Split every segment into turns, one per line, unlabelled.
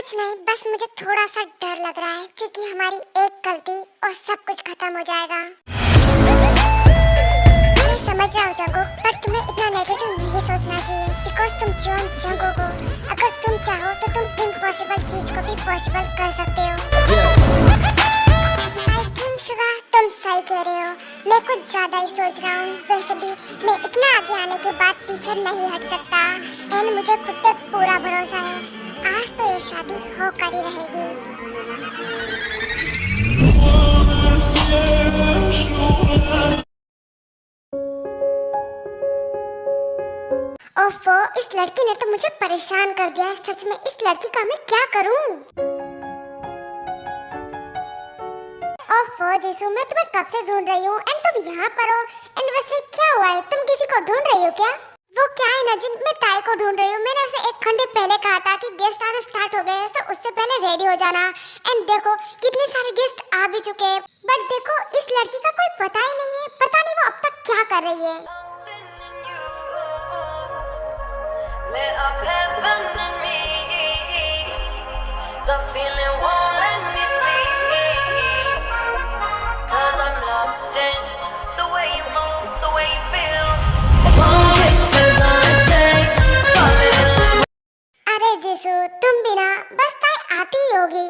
कुछ नहीं, बस मुझे थोड़ा सा डर लग रहा है क्योंकि हमारी एक गलती और सब कुछ खत्म हो जाएगा। मैं समझ रहा हूँ जंगो, पर तुम्हें इतना नेगेटिव नहीं सोचना चाहिए बिकॉज तुम जंगो हो। अगर तुम चाहो तो तुम इम्पॉसिबल चीज को भी पॉसिबल कर सकते हो। आई थिंक सुगा तुम सही कह रहे हो, मैं कुछ ज्यादा ही सोच रहा हूँ। वैसे भी मैं इतना आगे आने के बाद पीछे नहीं हट सकता एंड मुझे खुद पे पूरा भरोसा है। आज तो ये शादी होकर ही रहेगी। ओफो, इस लड़की ने तो मुझे परेशान कर दिया है। सच में इस लड़की का मैं क्या करूं? ओफो जीसू, मैं तुम्हें कब से ढूंढ रही हूँ एंड तुम यहाँ पर हो। एंड वैसे क्या हुआ है, तुम किसी को ढूंढ रही हो क्या? वो क्या है ना जिन, मैं ताई को ढूंढ रही हूँ। मैंने उसे 1 घंटे पहले कहा था कि गेस्ट आना स्टार्ट हो गए हैं, तो उससे पहले रेडी हो जाना। एंड देखो कितने सारे गेस्ट आ भी चुके हैं, बट देखो इस लड़की का कोई पता ही नहीं है। पता नहीं वो अब तक क्या कर रही है।
Lit up heaven and me, the feeling won't let me sleep, 'cause I'm lost in the way you move, the way you feel. One kiss is all it takes, falling in love.
अरे जीसू, तुम बिना बस ताई आती ही होगी।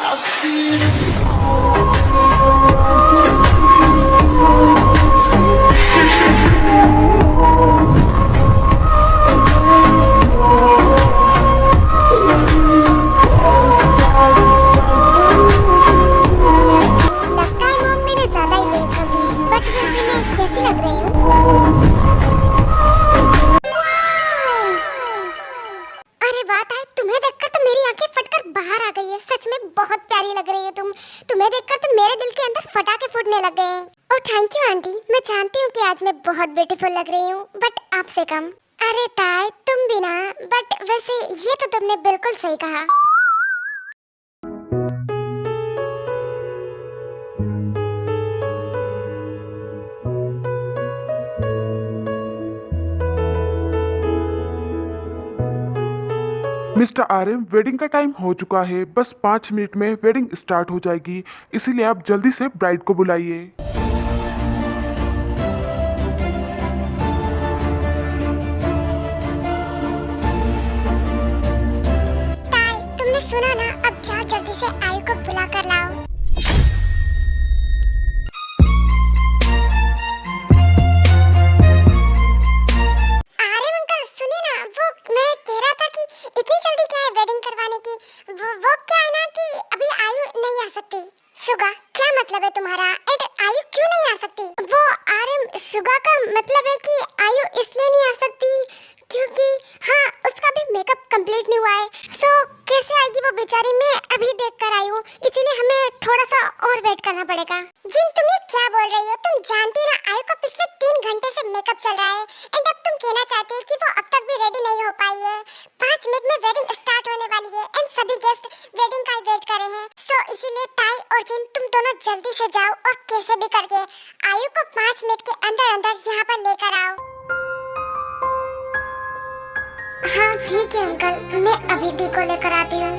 I'll see you.
लगता है mom मैंने ज्यादा ही लेट कर दी, बट वैसे मैं कैसी लग रही हूँ? अरे वाह ताई, तुम्हें देखकर तो मेरी आंखें फटकर बाहर आ गई है। सच में बहुत प्यारी लग रही है तुम। तुम्हें देखकर तो मेरे दिल के अंदर फटाके फूटने लग गए हैं। और थैंक यू आंटी, मैं जानती हूँ कि आज मैं बहुत ब्यूटीफुल लग रही हूँ, बट आपसे कम। अरे ताई तुम भी ना, बट वैसे ये तो तुमने बिल्कुल सही कहा।
मिस्टर आर्यन, वेडिंग का टाइम हो चुका है। बस 5 मिनट में वेडिंग स्टार्ट हो जाएगी, इसीलिए आप जल्दी से ब्राइड को बुलाइए।
ताई तुमने सुना ना, अब जाओ जल्दी से आयु को बुला कर लाओ। अरे अंकल सुनिए ना, वो मैं कह रहा था कि इतनी जल्दी क्या है वेडिंग करवाने की। वो क्या है ना कि अभी आयु नहीं आ सकती। शुगा, क्या मतलब है तुम्हारा? एंड आयु क्यों नहीं आ सकती? वो आर्यन, शुगा का मतलब है कि आयु इसलिए नहीं आ सकती क्योंकि हाँ उसका भी मेकअप कंप्लीट नहीं हुआ है। सो कैसे आएगी वो बेचारी? मैं अभी देख कर आई हूँ, इसीलिए हमें थोड़ा सा और वेट करना पड़ेगा। जिन तुम ये क्या बोल रही हो? तुम जानती हो ना आयु का पिछले 3 घंटे से मेकअप चल रहा है एंड अब तुम कहना चाहती है कि वो अब तक भी रेडी नहीं हो पाई है। 5 मिनट में वेडिंग स्टार्ट होने वाली है एंड सभी गेस्ट वेडिंग का वेट कर रहे हैं। सो इसीलिए ताई और जिन तुम दोनों जल्दी से जाओ और कैसे भी करके आयु को 5 मिनट के अंदर अंदर यहाँ पर लेकर आओ। हाँ ठीक है अंकल, मैं अभी दी को लेकर आती हूँ।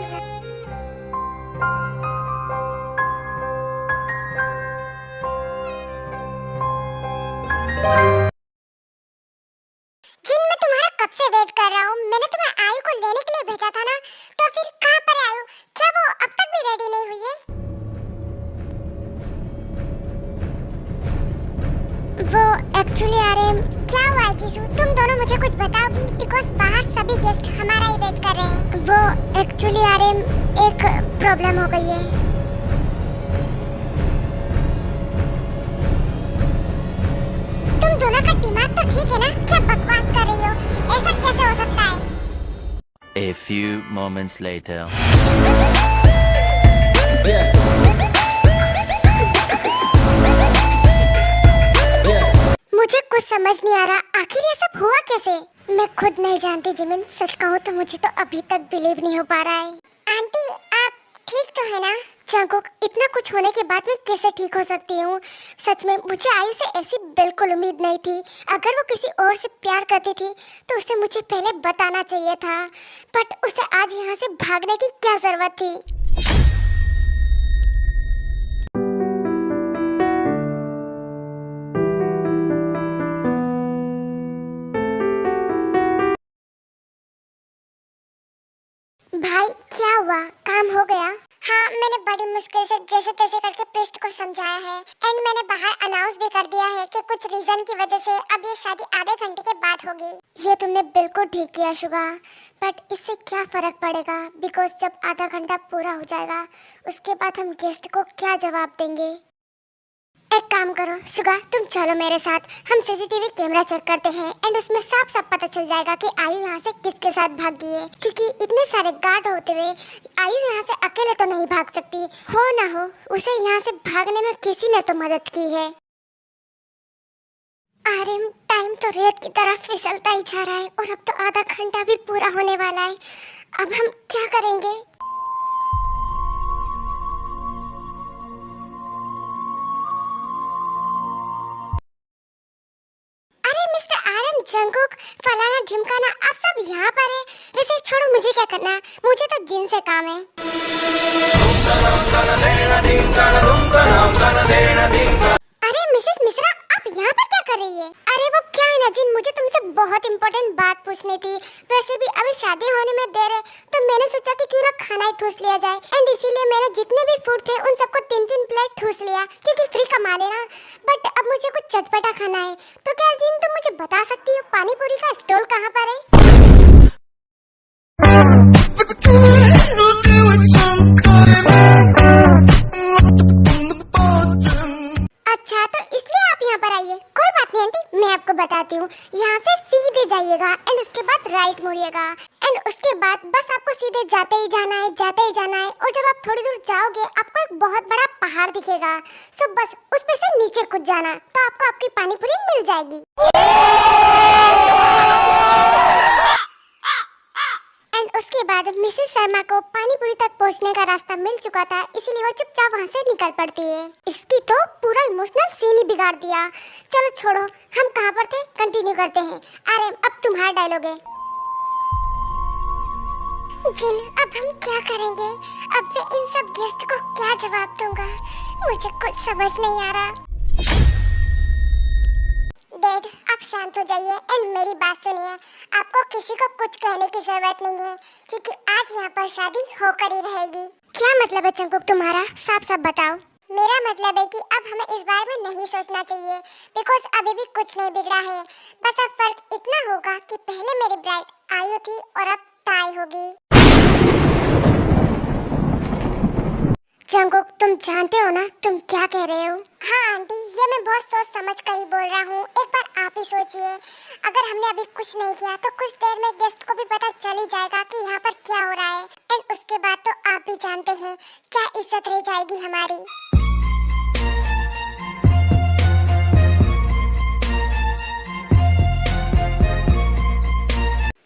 जिन मैं तुम्हारा कब से वेट कर रहा हूँ। मैंने तुम्हें आयु को लेने के लिए भेजा था ना, तो फिर कहाँ पर है आयु? क्या वो अब तक भी रेडी नहीं हुई है? वो एक्चुअली आर्यन, क्या हुआ है जीसू? तुम दोनों मुझे कुछ बताओगी बिकॉज़ बाहर सभी गेस्ट हमारा ही वेट कर रहे हैं। वो एक्चुअली आर्यन, एक प्रॉब्लम हो गई है। तुम दोनों का दिमाग तो ठीक है ना? क्या बकवास कर रही हो? ऐसा कैसे हो सकता है?
A few moments later.
मुझे कुछ समझ नहीं आ रहा, आखिर ये सब हुआ कैसे? मैं खुद नहीं जानती जिमिन, सच कहूँ तो मुझे तो अभी तक बिलीव नहीं हो पा रहा है। आंटी आप ठीक तो है ना? जंकुक, इतना कुछ होने के बाद मैं कैसे ठीक हो सकती हूँ? सच में मुझे आयु से ऐसी बिल्कुल उम्मीद नहीं थी। अगर वो किसी और से प्यार करती थी तो उसे मुझे पहले बताना चाहिए था, बट उसे आज यहाँ से भागने की क्या जरूरत थी? भाई, क्या हुआ? काम हो गया? हाँ, मैंने बड़ी मुश्किल से जैसे तैसे करके प्रिस्ट को समझाया है एंड मैंने बाहर अनाउंस भी कर दिया है कि कुछ रीजन की वजह से अब ये शादी आधे घंटे के बाद होगी। ये तुमने बिल्कुल ठीक किया शुगा, बट इससे क्या फर्क पड़ेगा? बिकॉज जब आधा घंटा पूरा हो जाएगा उसके बाद हम गेस्ट को क्या जवाब देंगे? एक काम करो शुगा, तुम चलो मेरे साथ, हम सीसीटीवी कैमरा चेक करते हैं एंड उसमें साफ साफ पता चल जाएगा कि आयु यहाँ से किसके साथ भागी है, क्योंकि इतने सारे गार्ड होते हुए आयु यहाँ से अकेले तो नहीं भाग सकती। हो ना हो, उसे यहाँ से भागने में किसी ने तो मदद की है। अरे टाइम तो रेत की तरह फिसलता ही जा रहा है और अब तो आधा घंटा भी पूरा होने वाला है। अब हम क्या करेंगे? जंकुक, फलाना ढिमकाना, आप सब यहाँ पर है। वैसे छोड़ो, मुझे क्या करना, मुझे तो जिन से काम है। अरे मिसेस मिश्रा, आप यहाँ पर क्या कर रही है? अरे वो क्या है ना जिन, मुझे तुमसे बहुत इम्पोर्टेंट बात पूछनी थी। वैसे भी अभी शादी होने में देर है तो मैंने सोचा कि क्यों ना खाना ही ठूस लिया जाए एंड इसीलिए मैंने जितने भी फूड थे उन सबको 3-3 प्लेट ठूस लिया, क्योंकि फ्री कमा लेना। बट अब मुझे कुछ चटपटा खाना है, तो क्या जिन तुम मुझे बता सकती हो पानी पूरी का स्टॉल कहाँ पर है? अच्छा, तो इसलिए आप यहाँ पर आइए। कोई बात नहीं आंटी, मैं आपको बताती हूँ। यहाँ से सीधे जाइएगा एंड उसके बाद राइट मुड़िएगा एंड उसके बाद बस आपको सीधे जाते ही जाना है, जाते ही जाना है। और जब आप थोड़ी दूर जाओगे आपको एक बहुत बड़ा पहाड़ दिखेगा, सो बस उस पे से नीचे कूद जाना, तो आपको आपकी पानी पूरी मिल जाएगी। एंड उसके बाद मिसेस शर्मा को पानीपुरी तक पहुंचने का रास्ता मिल चुका था, इसीलिए वो चुपचाप वहां से निकल पड़ती है। इसकी तो पूरा इमोशनल सीन ही बिगाड़ दिया। चलो छोड़ो, हम कहाँ पर थे, कंटिन्यू करते हैं। अरे अब तुम्हारा डायलॉग है। जिन, अब हम क्या करेंगे? अब मैं इन सब गेस्ट को क्या जवाब दूंगा? मुझे कुछ समझ नहीं आ रहा। डैड, आप शांत हो जाइए एंड मेरी बात सुनिए। आपको किसी को कुछ कहने की जरूरत नहीं है, क्योंकि आज यहाँ पर शादी होकर ही रहेगी। क्या मतलब है चंकुक तुम्हारा? साफ साफ बताओ। मेरा मतलब है कि अब हमें इस बारे में नहीं सोचना चाहिए, बिकॉज अभी भी कुछ नहीं बिगड़ा है। बस अब फर्क इतना होगा कि पहले मेरी ब्राइड आयु थी और अब ताई होगी। जंकुक, तुम जानते हो ना तुम क्या कह रहे हो? हाँ आंटी, ये मैं बहुत सोच समझ कर ही बोल रहा हूँ। एक बार आप ही सोचिए, अगर हमने अभी कुछ नहीं किया तो कुछ देर में गेस्ट को भी पता चल ही जाएगा कि यहाँ पर क्या हो रहा है एंड उसके बाद तो आप भी जानते हैं क्या इज्जत रह जाएगी हमारी।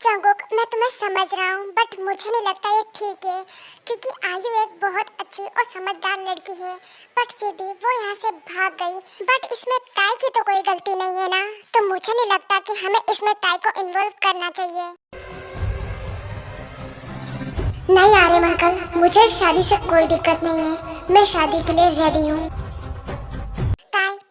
जंकुक, मैं तुम्हें समझ रहा हूँ, बट मुझे नहीं लगता ये ठीक है, क्योंकि आयु एक बहुत अच्छी और समझदार लड़की है, बट फिर भी वो यहाँ से भाग गई। बट इसमें ताई की तो कोई गलती नहीं है ना, तो मुझे नहीं लगता कि हमें इसमें ताई को इन्वॉल्व करना चाहिए। नहीं आर्यन अंकल, मुझे शादी से कोई दिक्कत नहीं है, मैं शादी के लिए रेडी हूँ।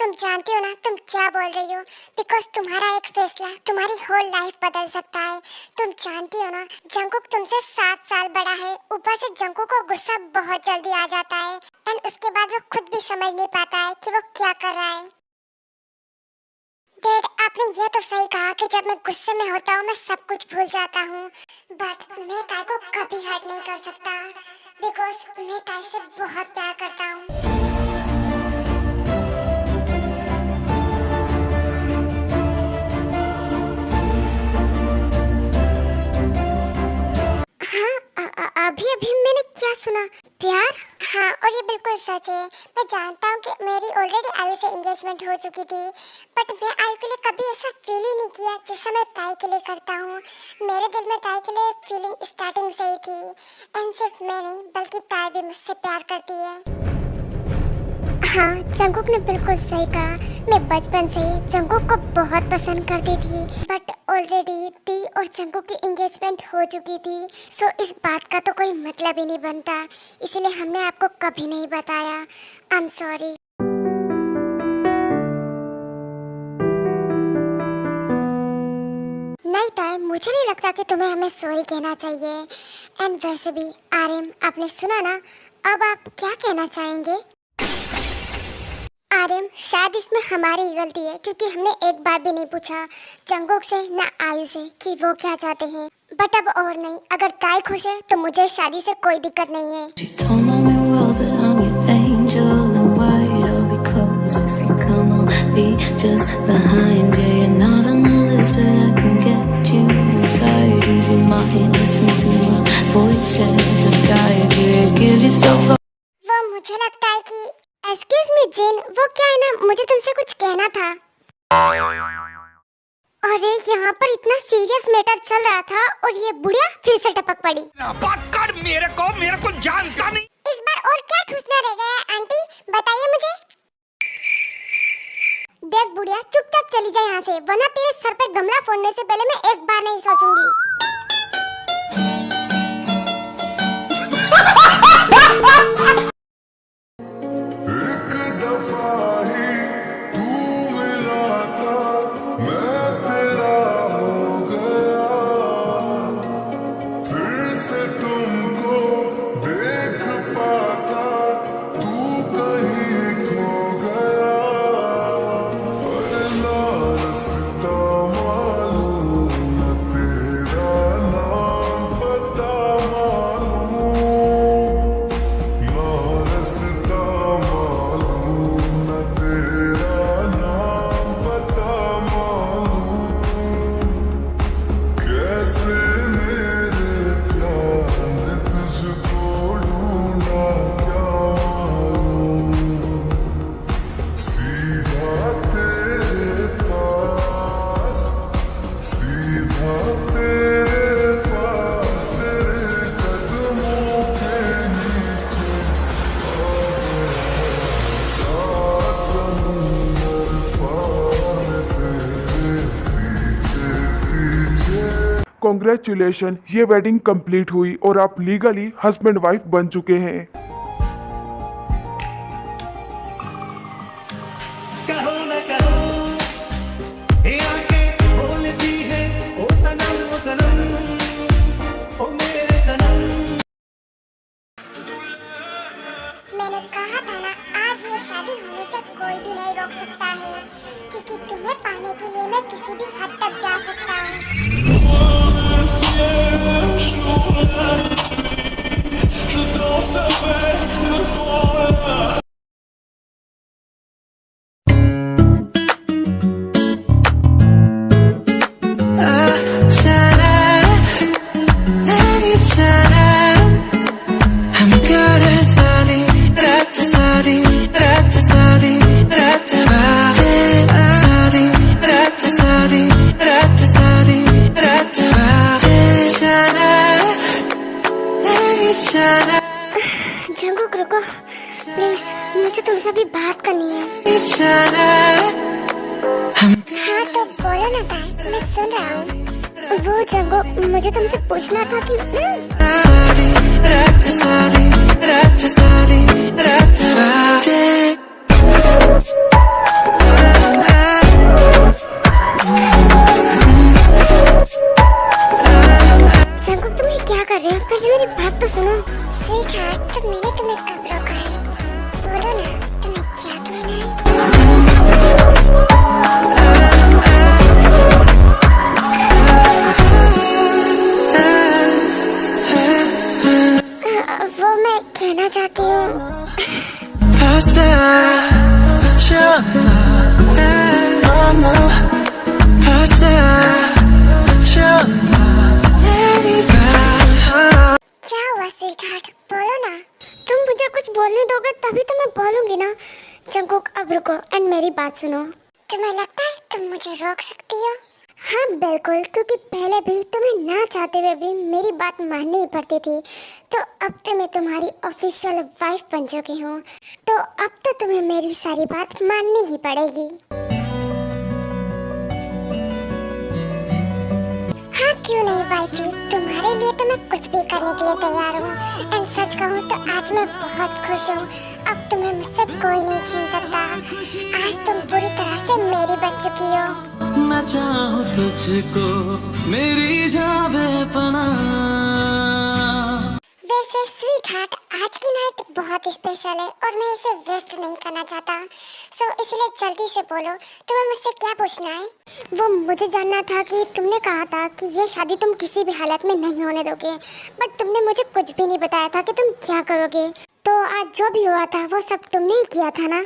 तुम जानती हो ना तुम क्या बोल रही हो, बिकॉज तुम्हारा एक फैसला तुम्हारी होल लाइफ बदल सकता है। तुम जानती हो ना जंकुक तुमसे 7 साल बड़ा है, ऊपर से जंकुक को गुस्सा बहुत जल्दी आ जाता है एंड उसके बाद वो खुद भी समझ नहीं पाता है कि वो क्या कर रहा है। डैड, आपने ये तो सही कहा कि जब मैं गुस्से में होता हूँ मैं सब कुछ भूल जाता हूँ, बट मैं ताई को कभी हर्ट नहीं कर सकता, बिकॉज मैं ताई से बहुत प्यार करता हूँ। अभी अभी मैंने क्या सुना? प्यार? हाँ, और ये बिल्कुल सच है। मैं जानता हूँ कि मेरी ऑलरेडी आयु से एंगेजमेंट हो चुकी थी, बट मैं आयु के लिए कभी ऐसा फील ही नहीं किया जैसा मैं ताई के लिए करता हूँ। मेरे दिल में ताई के लिए फीलिंग स्टार्टिंग से ही थी, एंड सिर्फ मैं नहीं बल्कि ताई भी मुझसे प्यार करती है। हाँ, जंगकुक ने बिल्कुल सही कहा। मैं बचपन से ही जंगकुक को बहुत पसंद करती थी, बट ऑलरेडी टी और जंगकुक की एंगेजमेंट हो चुकी थी, सो इस बात का तो कोई मतलब ही नहीं बनता, इसलिए हमने आपको कभी नहीं बताया। I am sorry. नहीं ताई, मुझे नहीं लगता कि तुम्हें हमें सॉरी कहना चाहिए। एंड वैसे भी आर्यन, आपने सुना ना, अब आप क्या कहना चाहेंगे? आर्यन, शायद इसमें हमारी ही गलती है, क्योंकि हमने एक बार भी नहीं पूछा जंगकुक से ना आयु से कि वो क्या चाहते हैं। बट अब और नहीं, अगर ताई खुश है तो मुझे शादी से कोई दिक्कत नहीं है।
You don't know me well, but I'm your angel in white. I'll be close if you come. I'll be just behind you. You're not on the list, but I can get you inside. Use your mind, listen to my voices. I'll guide you. Give yourself up.
वो मुझे लगता है कि excuse me जिन, वो क्या है ना, मुझे तुमसे कुछ कहना था। अरे यहाँ पर इतना सीरियस मैटर चल रहा था और ये बुढ़िया फिर से टपक पड़ी।
बात कर, मेरे को जानता नहीं।
इस बार और क्या ठूसना रह गया आंटी, बताइए मुझे। देख बुढ़िया, चुपचाप चली जाए यहाँ से, वरना तेरे सर पे गमला फोड़ने से पहले मैं एक बार नहीं सोचूंगी।
कॉन्ग्रेचुलेशन, ये वेडिंग कंप्लीट हुई और आप लीगली हस्बैंड वाइफ बन चुके हैं।
कहो न कहो, ये आंखें बोलती है, ओ सनम, ओ मेरे सनम।
मैंने कहा था ना, आज ये शादी होने से कोई भी नहीं रोक सकता है, क्योंकि तुम्हें पाने के लिए मैं किसी भी हद तक जा सकता हूँ। जंगकुक रुको प्लीज, मुझे तुमसे भी बात करनी है। हाँ तो बोलो ना ताई, मैं सुन रहा हूँ। वो जंगकुक, मुझे तुमसे पूछना था कि जंगकुक तुम ये क्या कर रहे हो? पहले मेरी बात तो सुनो। स्वीटहार्ट, तो मैंने तुम्हें कब रोका है? बोलो ना, तुम्हें क्या कहना है? वो मैं कहना चाहती हूँ। क्या हुआ स्वीटहार्ट, बोलो ना, तुम मुझे कुछ बोलने दोगे तभी तो मैं बोलूंगी ना। जंगकुक अब रुको एंड मेरी बात सुनो। तुम्हें लगता है तुम मुझे रोक सकती हो? हाँ बिल्कुल, क्योंकि पहले भी तुम्हें ना चाहते हुए भी मेरी बात माननी ही पड़ती थी। तो अब तो मैं तुम्हारी ऑफिशियल वाइफ बन चुकी हूँ, तो अब तो तुम्हें मेरी सारी बात माननी ही पड़ेगी। हाँ क्यों नहीं वाइफी, तुम्हारे लिए तो मैं कुछ भी करने के लिए तैयार हूँ। एंड सच कहूँ तो आज मैं बहुत खुश हूँ। अब तुम्हें मुझसे कोई नहीं छीन सकता। आज तुम पूरी तरह से मेरी बन चुकी हो।
मैं चाहूँ तुझको मेरी जान बेपनाह।
वैसे स्वीट हार्ट, आज की नाइट बहुत स्पेशल है और मैं इसे वेस्ट नहीं करना चाहता। सो इसलिए जल्दी से बोलो, तुम्हें मुझसे क्या पूछना है? वो मुझे जानना था कि तुमने कहा था कि ये शादी तुम किसी भी हालत में नहीं होने दोगे, बट तुमने मुझे कुछ भी नहीं बताया था कि तुम क्या करोगे। तो आज जो भी हुआ था वो सब तुमने ही किया था ना?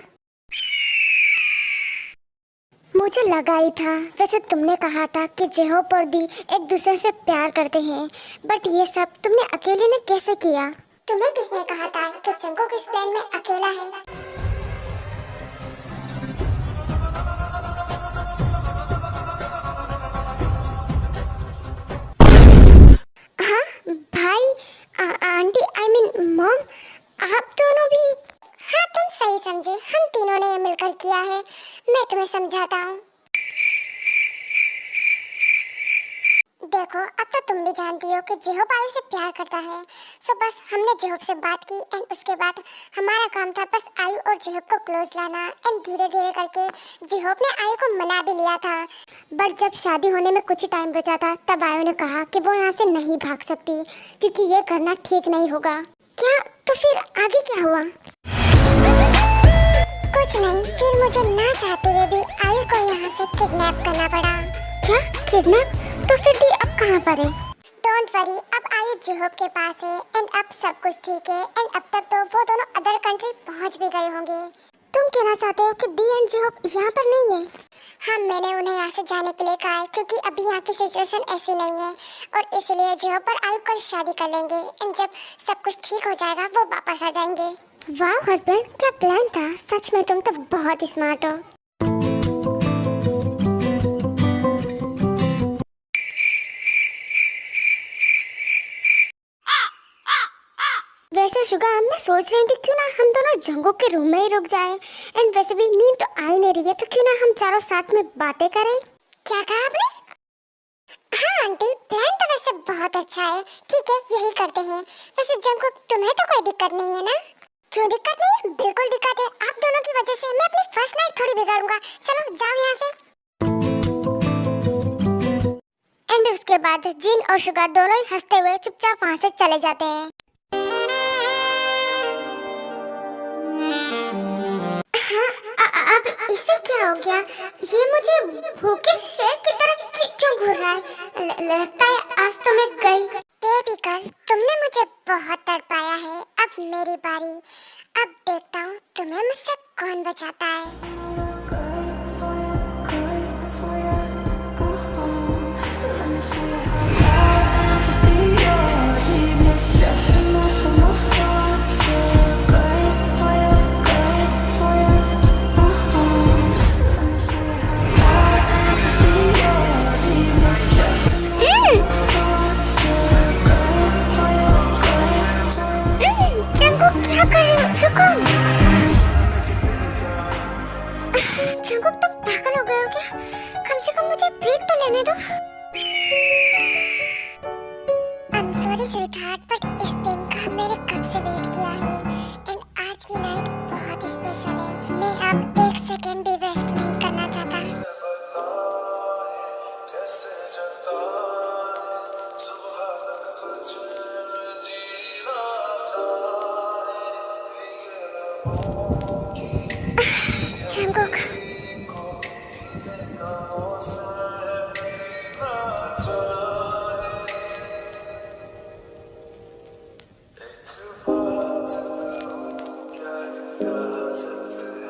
मुझे लगा ही था। वैसे तुमने कहा था कि जेहोप और दी एक दूसरे से प्यार करते हैं, बट ये सब तुमने अकेले ने कैसे किया? तुम्हें किसने कहा था कि जंगकुक इस प्लान में अकेला है? हाँ भाई, आंटी आई मीन मॉम, आप दोनों भी? हाँ तुम सही समझे, हम तीनों ने ये मिलकर किया है। मैं तुम्हें समझाता हूँ। देखो अब तो तुम भी जानती हो कि जेहोप आयु से प्यार करता है। सो बस हमने जेहोप से बात की एंड उसके बाद हमारा काम था बस आयु और जेहोप को क्लोज लाना। एंड धीरे धीरे करके जेहोप ने आयु को मना भी लिया था, बट जब शादी होने में कुछ ही टाइम बचा था तब आयु ने कहा कि वो यहाँ से नहीं भाग सकती क्योंकि ये करना ठीक नहीं होगा। क्या? तो फिर आगे क्या हुआ? कुछ नहीं, फिर मुझे ना चाहते हुए भी आयु को यहाँ से किडनैप करना पड़ा। क्या? किडनैप? तो फिर दी अब कहाँ पर है? डोंट वरी, अब आयु जेहोप के पास है एंड अब सब कुछ ठीक है। एंड अब तक तो वो दोनों अदर कंट्री पहुँच भी गए होंगे। तुम कहना चाहते हो कि दी एंड जेहोप यहाँ पर नहीं है? हाँ, मैंने उन्हें यहाँ से जाने के लिए कहा है क्योंकि अभी यहाँ की सिचुएशन ऐसी नहीं है और इसलिए जेहोप और आयु कल शादी कर लेंगे एंड जब सब कुछ ठीक हो जाएगा वो वापस आ जाएंगे। वाह हस्बैंड, क्या प्लान था। सच में तुम तो बहुत स्मार्ट हो। वैसे शुगर, मैं सोच रही थी क्यों ना हम दोनों जंगकुक के रूम में ही रुक जाएं। एंड वैसे भी नींद तो आ ही नहीं रही है, तो क्यों ना हम चारों साथ में बातें करें। क्या कहा आपने? हाँ आंटी, प्लान तो वैसे बहुत अच्छा है। ठीक है, यही करते हैं। वैसे जंगकुक, तुम्हें तो कोई दिक्कत नहीं है ना? क्यों दिक्कत नहीं है? बिल्कुल दिक्कत है। आप दोनों की वजह से मैं अपनी फर्स्ट नाइट थोड़ी बिगाड़ूंगा। चलो जाओ यहाँ से। एंड उसके बाद जिन और शुगर दोनों ही हंसते हुए चुपचाप वहाँ से चले जाते हैं। अब इसे क्या हो गया? ये मुझे भूखे शेर की तरह क्यों घूर रहा है? लगता है आज तो मैं गई। बेबी गर्ल, तुमने मुझे बहुत तड़पाया है। अब मेरी बारी। अब देखता हूँ तुम्हें मुझसे कौन बचाता है। जंगकुक, तुम पागल हो गए हो क्या? कम से कम मुझे ब्रेक तो लेने दो। I'm sorry sweetheart, but इस दिन का मैंने कब से वेट किया है एंड आज की नाइट बहुत स्पेशल है। मैं अब एक सेकेंड भी वेस्ट नहीं करना चाहता। जंगकुक,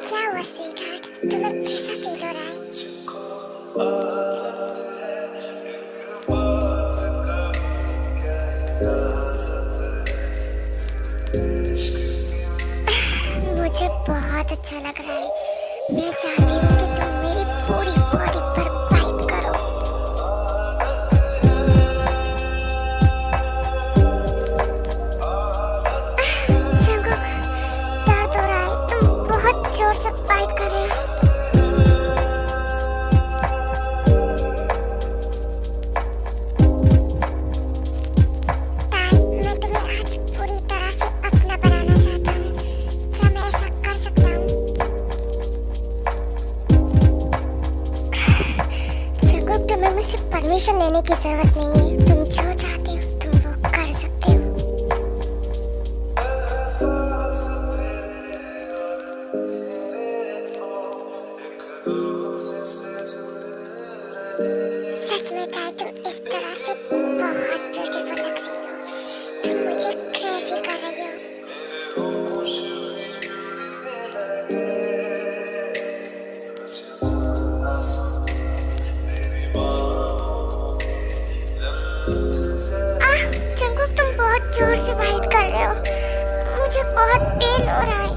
क्या हुआ स्वीटहार्ट? तुम्हें कैसा फील हो रहा है? अच्छा लग रहा है। मैं चाहती हूँ कि तुम मेरी पूरी बॉडी पर बाइट करो। जंगकुक, दर्द हो रहा है, तुम बहुत जोर से बाइट कर रहे हो। परमिशन लेने की जरूरत नहीं है, तुम जो चाहते हो तुम वो कर सकते हो। सच में ताई, तुम इस तरह से बहुत ब्यूटीफुल लग रही हो, तुम मुझे क्रेजी कर रही हो। जोर से बाइट कर रहे हो, मुझे बहुत पेन हो रहा है।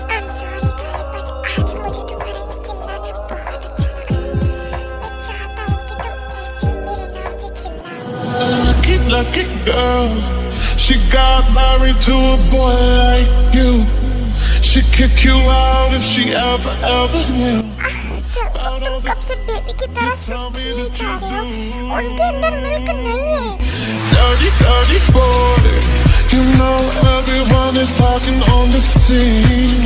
I'm sorry ताई, but आज मुझे तुम्हारा ये चिल्लाना बहुत अच्छा लग रहा है। मैं चाहता हूँ कि तुम ऐसे मेरे नाम से चिल्लाओ।
Lucky girl, she got married to a boy like you. She'd kick you out if she ever knew.
तुम कब से बेबी की तरह किए जा रहे हो? उनके अंदर मिल्क नहीं है।
Dirty boy, you know everyone is talking on the scene.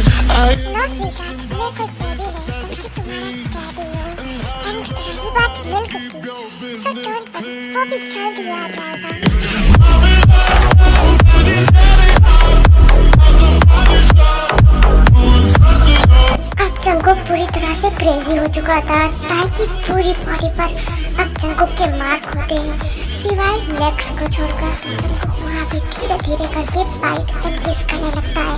No sweetheart, मैं कोई बेबी नहीं बल्कि तुम्हारा डैडी हूँ। एंड रही बात मिल्क की, so don't worry, वो भी जल्दी आ जाएगा। अब जंगकुक पूरी तरह से क्रेजी हो चुका था। ताई की पूरी बॉडी पर अब जंगकुक के मार्क होते हैं, सिवाय लेग्स को छोड़कर। जंगकुक वहाँ भी धीरे धीरे करके बाइट और किस करने लगता है।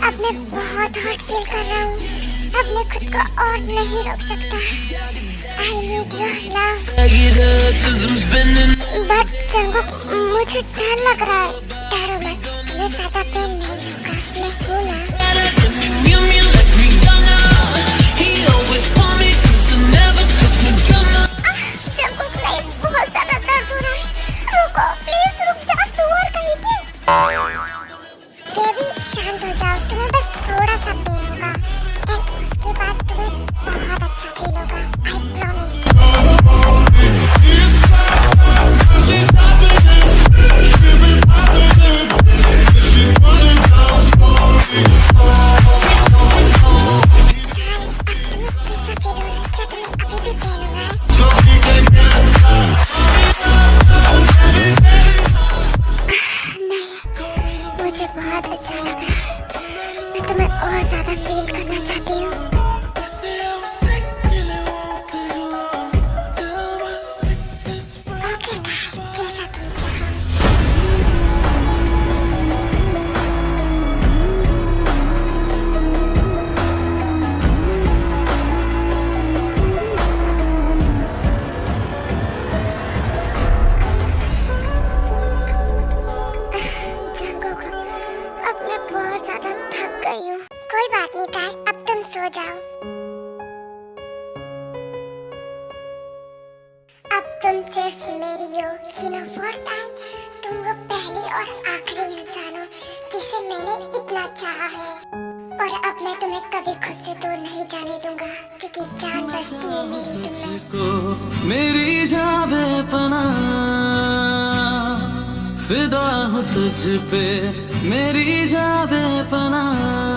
अब मैं बहुत हॉट फील कर रहा हूँ, अब मैं खुद को और नहीं रोक सकता। I need your love। But Jungkook, मुझे डर लग रहा है। डरो मत, तुम्हें ज्यादा पेन नहीं होगा, मैं हूँ ना। जंगकुक नहीं, बहुत ज्यादा दर्द हो रहा है। रुको प्लीज, रुक जा, सुअर कहीं के। बेबी शांत हो जाओ, तुम्हें बस थोड़ा सा पेन होगा एंड उसके बाद तुम्हें बहुत अच्छा फील होगा, आई प्रॉमिस। मुझे बहुत अच्छा लग रहा है, मैं तुम्हें और ज्यादा फील करना चाहती हूँ। ओके ताई, जैसा तुम चाहो। अब मैं बहुत ज्यादा थक गई हूँ। कोई बात नहीं ताई, अब तुम सो जाओ। अब तुम सिर्फ मेरी हो, you know what ताई? तुम वो पहली और आखिरी इंसान हो जिसे मैंने इतना चाहा है। और अब मैं तुम्हें कभी खुद से दूर नहीं जाने दूंगा, क्योंकि जान बसती है मेरी तुम्हें।
मेरी जान बेपनाह फिदा हूँ तुझ पे, मेरी जान बेपनाह।